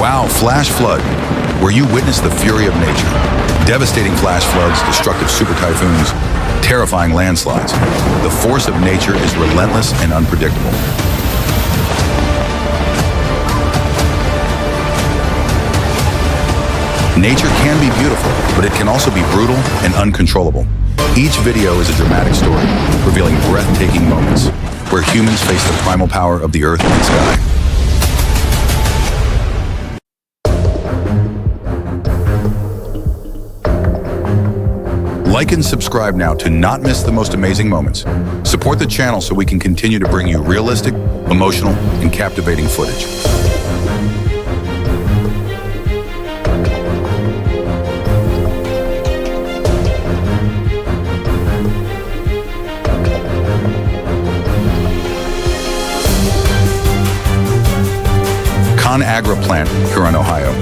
Wow, flash flood, where you witness the fury of nature. Devastating flash floods, destructive super typhoons, terrifying landslides. The force of nature is relentless and unpredictable. Nature can be beautiful, but it can also be brutal and uncontrollable. Each video is a dramatic story, revealing breathtaking moments where humans face the primal power of the earth and sky. Like and subscribe now to not miss the most amazing moments. Support the channel so we can continue to bring you realistic, emotional, and captivating footage. ConAgra plant, Huron, Ohio.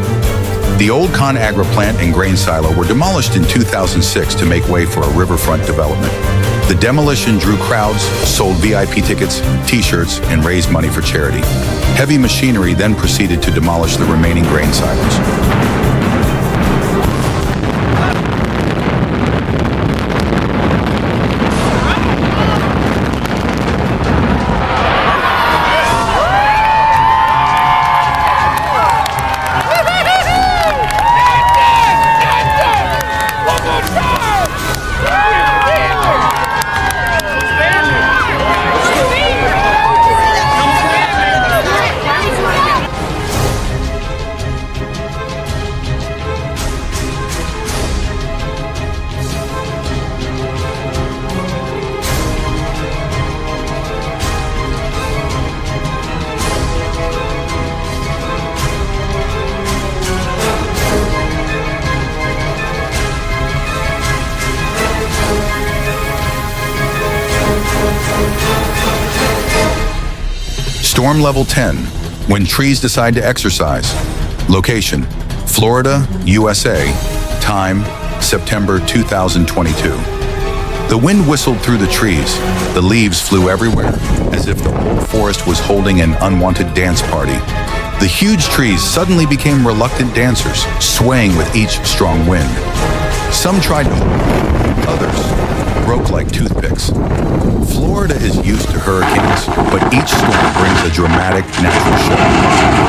The old ConAgra plant and grain silo were demolished in 2006 to make way for a riverfront development. The demolition drew crowds, sold VIP tickets, t-shirts, and raised money for charity. Heavy machinery then proceeded to demolish the remaining grain silos. Storm level 10, when trees decide to exercise. Location, Florida, USA. Time, September 2022. The wind whistled through the trees. The leaves flew everywhere, as if the whole forest was holding an unwanted dance party. The huge trees suddenly became reluctant dancers, swaying with each strong wind. Some tried to hold, others broke like toothpicks. Florida is used to hurricanes, but each storm brings a dramatic natural show,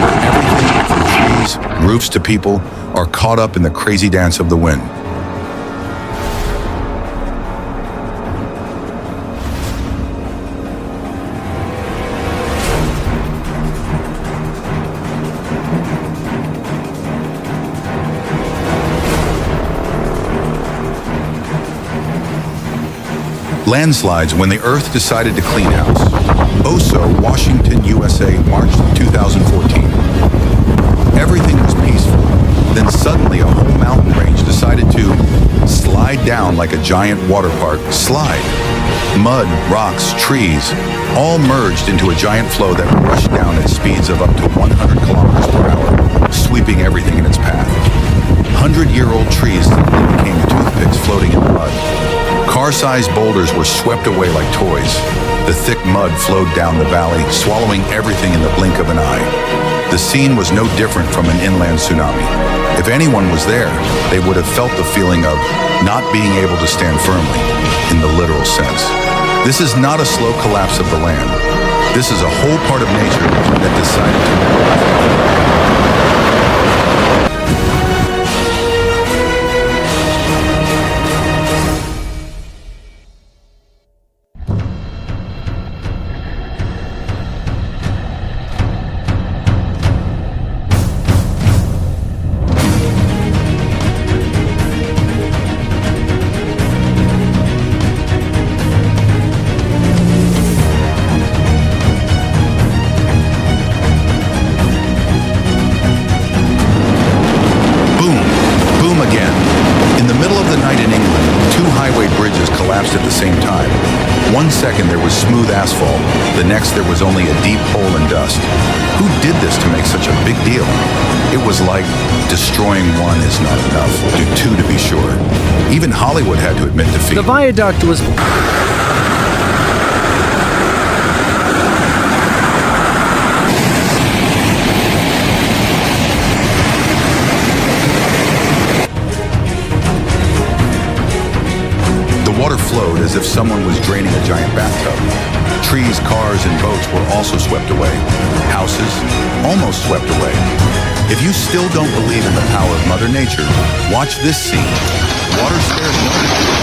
where everything from trees, roofs to people are caught up in the crazy dance of the wind. Landslides when the earth decided to clean house. Oso, Washington, USA, March 2014. Everything was peaceful. Then suddenly a whole mountain range decided to slide down like a giant water park slide. Mud, rocks, trees, all merged into a giant flow that rushed down at speeds of up to 100 kilometers per hour, sweeping everything in its path. 100-year-old trees suddenly became toothpicks floating in the mud. Car-sized boulders were swept away like toys. The thick mud flowed down the valley, swallowing everything in the blink of an eye. The scene was no different from an inland tsunami. If anyone was there, they would have felt the feeling of not being able to stand firmly, in the literal sense. This is not a slow collapse of the land. This is a whole part of nature that decided to... At the same time. 1 second there was smooth asphalt, the next there was only a deep hole in dust. Who did this to make such a big deal? It was like destroying one is not enough. Do two to be sure. Even Hollywood had to admit defeat. The viaduct was... as if someone was draining a giant bathtub. Trees, cars, and boats were also swept away. Houses, almost swept away. If you still don't believe in the power of Mother Nature, watch this scene. Water spares nobody.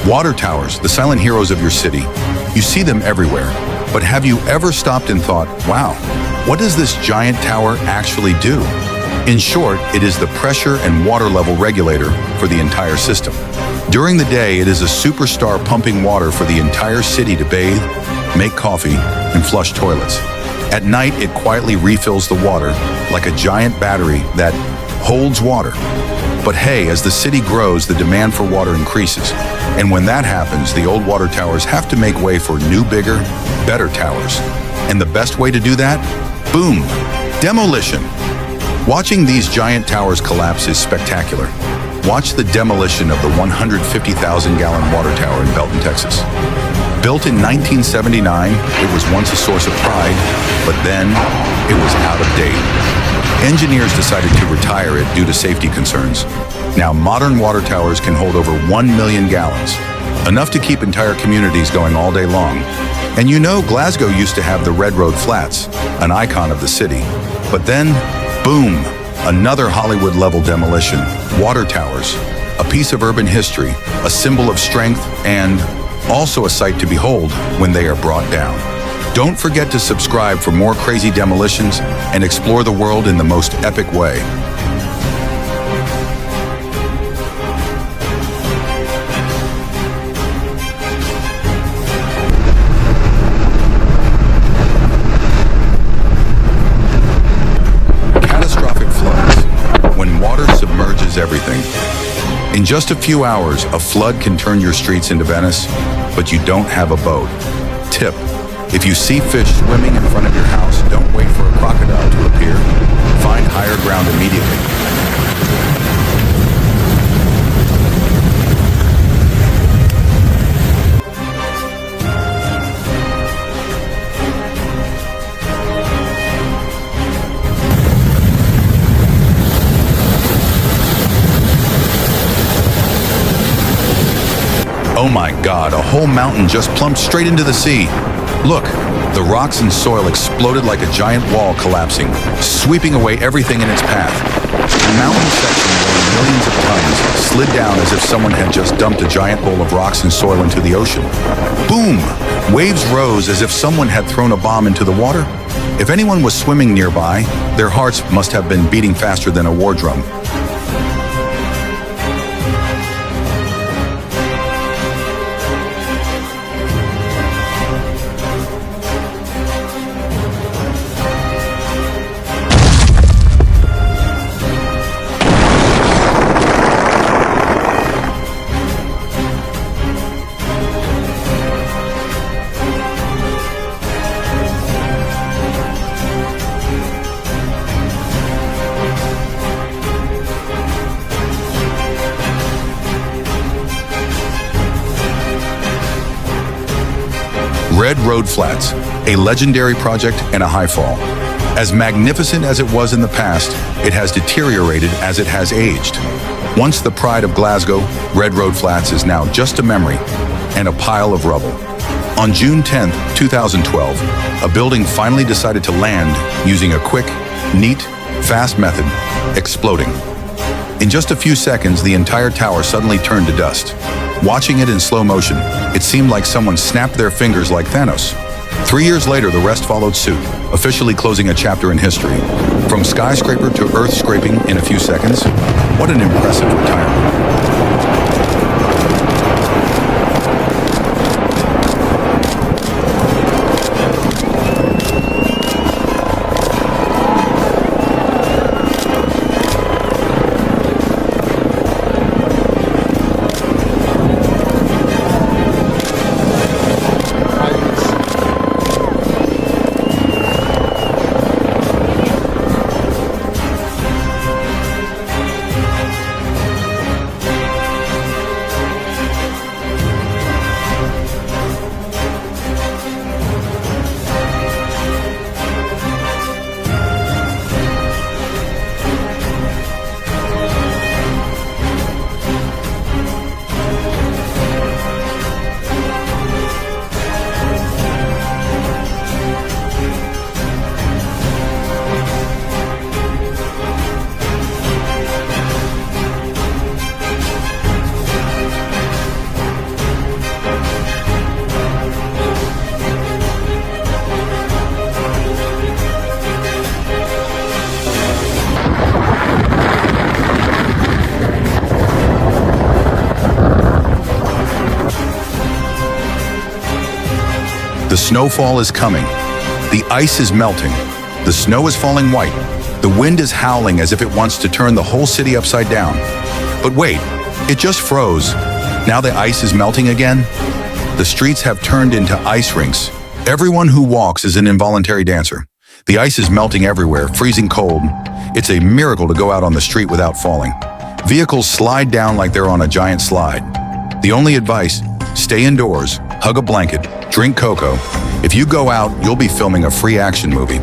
Water towers, the silent heroes of your city. You see them everywhere. But have you ever stopped and thought, wow, what does this giant tower actually do? In short, it is the pressure and water level regulator for the entire system. During the day, it is a superstar pumping water for the entire city to bathe, make coffee, and flush toilets. At night, it quietly refills the water like a giant battery that holds water. But hey, as the city grows, the demand for water increases. And when that happens, the old water towers have to make way for new, bigger, better towers. And the best way to do that? Boom! Demolition! Watching these giant towers collapse is spectacular. Watch the demolition of the 150,000-gallon water tower in Belton, Texas. Built in 1979, it was once a source of pride, but then it was out of date. Engineers decided to retire it due to safety concerns. Now, modern water towers can hold over 1 million gallons, enough to keep entire communities going all day long. And you know, Glasgow used to have the Red Road Flats, an icon of the city. But then, boom, another Hollywood-level demolition. Water towers, a piece of urban history, a symbol of strength, and also a sight to behold when they are brought down. Don't forget to subscribe for more crazy demolitions and explore the world in the most epic way. Catastrophic floods, when water submerges everything. In just a few hours, a flood can turn your streets into Venice, but you don't have a boat. Tip: if you see fish swimming in front of your house, don't wait for a crocodile to appear. Find higher ground immediately. Oh my God, a whole mountain just plumped straight into the sea. Look, the rocks and soil exploded like a giant wall collapsing, sweeping away everything in its path. The mountain section, weighing millions of tons, slid down as if someone had just dumped a giant bowl of rocks and soil into the ocean. Boom! Waves rose as if someone had thrown a bomb into the water. If anyone was swimming nearby, their hearts must have been beating faster than a war drum. Red Road Flats, a legendary project and a high fall. As magnificent as it was in the past, it has deteriorated as it has aged. Once the pride of Glasgow, Red Road Flats is now just a memory and a pile of rubble. On June 10, 2012, a building finally decided to land using a quick, neat, fast method, exploding. In just a few seconds, the entire tower suddenly turned to dust. Watching it in slow motion, it seemed like someone snapped their fingers like Thanos. 3 years later, the rest followed suit, officially closing a chapter in history. From skyscraper to earth scraping in a few seconds, what an impressive retirement. The snowfall is coming. The ice is melting. The snow is falling white. The wind is howling as if it wants to turn the whole city upside down. But wait, it just froze. Now the ice is melting again? The streets have turned into ice rinks. Everyone who walks is an involuntary dancer. The ice is melting everywhere, freezing cold. It's a miracle to go out on the street without falling. Vehicles slide down like they're on a giant slide. The only advice, stay indoors, hug a blanket, drink cocoa. If you go out, you'll be filming a free action movie.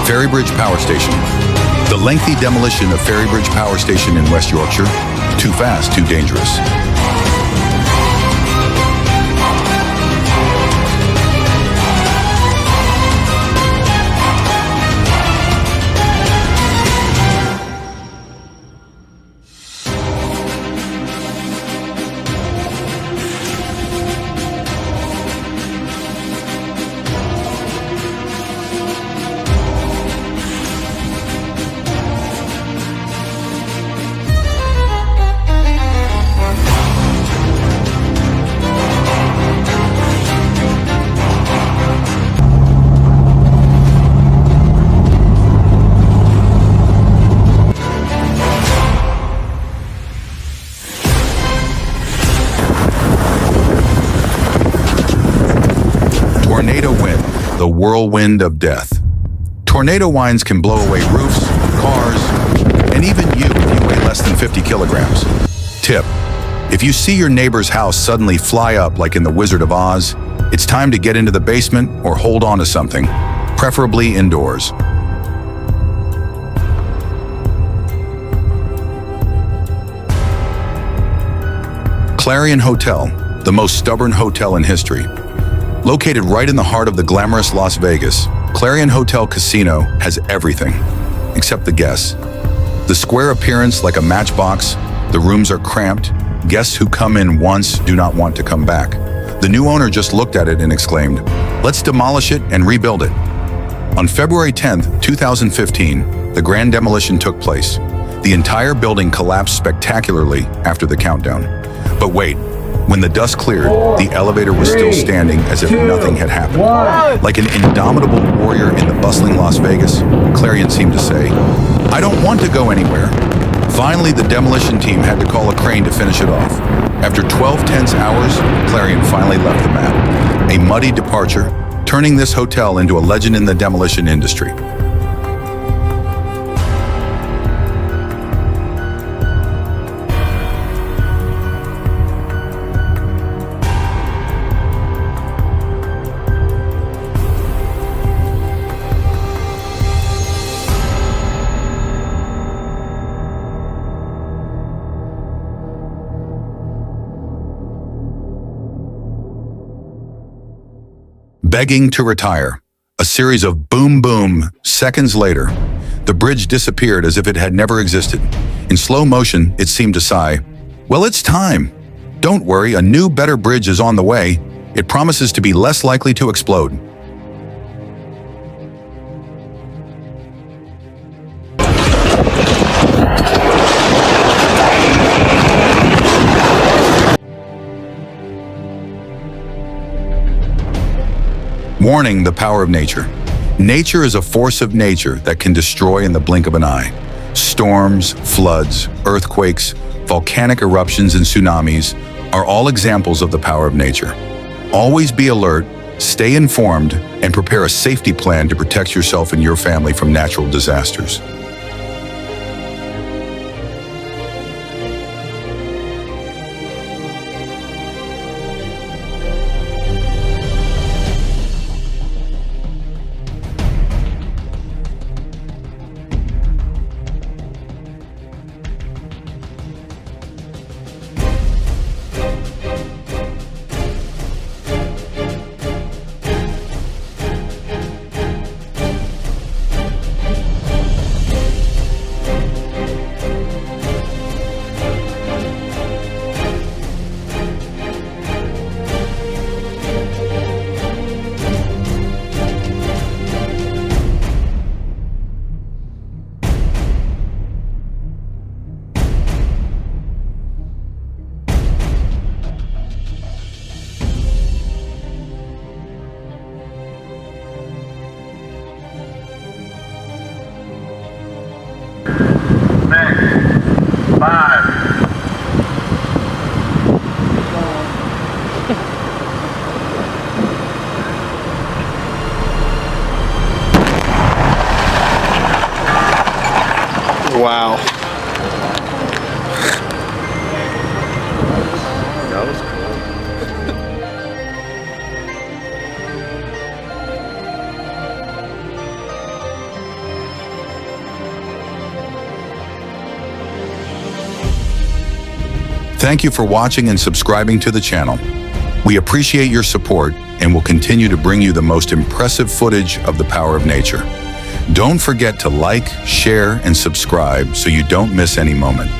Ferrybridge Power Station. The lengthy demolition of Ferrybridge Power Station in West Yorkshire. Too fast, too dangerous. the whirlwind of death. Tornado winds can blow away roofs, cars, and even you if you weigh less than 50 kilograms. Tip: if you see your neighbor's house suddenly fly up like in The Wizard of Oz, it's time to get into the basement or hold on to something, preferably indoors. Clarion Hotel, the most stubborn hotel in history. Located right in the heart of the glamorous Las Vegas, Clarion Hotel Casino has everything, except the guests. The square appearance like a matchbox, the rooms are cramped, guests who come in once do not want to come back. The new owner just looked at it and exclaimed, "Let's demolish it and rebuild it." On February 10th, 2015, the grand demolition took place. The entire building collapsed spectacularly after the countdown. But wait, when the dust cleared, the elevator was still standing as if nothing had happened. Like an indomitable warrior in the bustling Las Vegas, Clarion seemed to say, "I don't want to go anywhere." Finally, the demolition team had to call a crane to finish it off. After 12 tense hours, Clarion finally left the map. A muddy departure, turning this hotel into a legend in the demolition industry. Begging to retire. A series of boom boom. Seconds later, the bridge disappeared as if it had never existed. In slow motion, it seemed to sigh, "Well, it's time. Don't worry, a new, better bridge is on the way. It promises to be less likely to explode." Warning: the power of nature. Nature is a force of nature that can destroy in the blink of an eye. Storms, floods, earthquakes, volcanic eruptions, and tsunamis are all examples of the power of nature. Always be alert, stay informed, and prepare a safety plan to protect yourself and your family from natural disasters. Wow. That was cool. Thank you for watching and subscribing to the channel. We appreciate your support and will continue to bring you the most impressive footage of the power of nature. Don't forget to like, share, and subscribe so you don't miss any moment.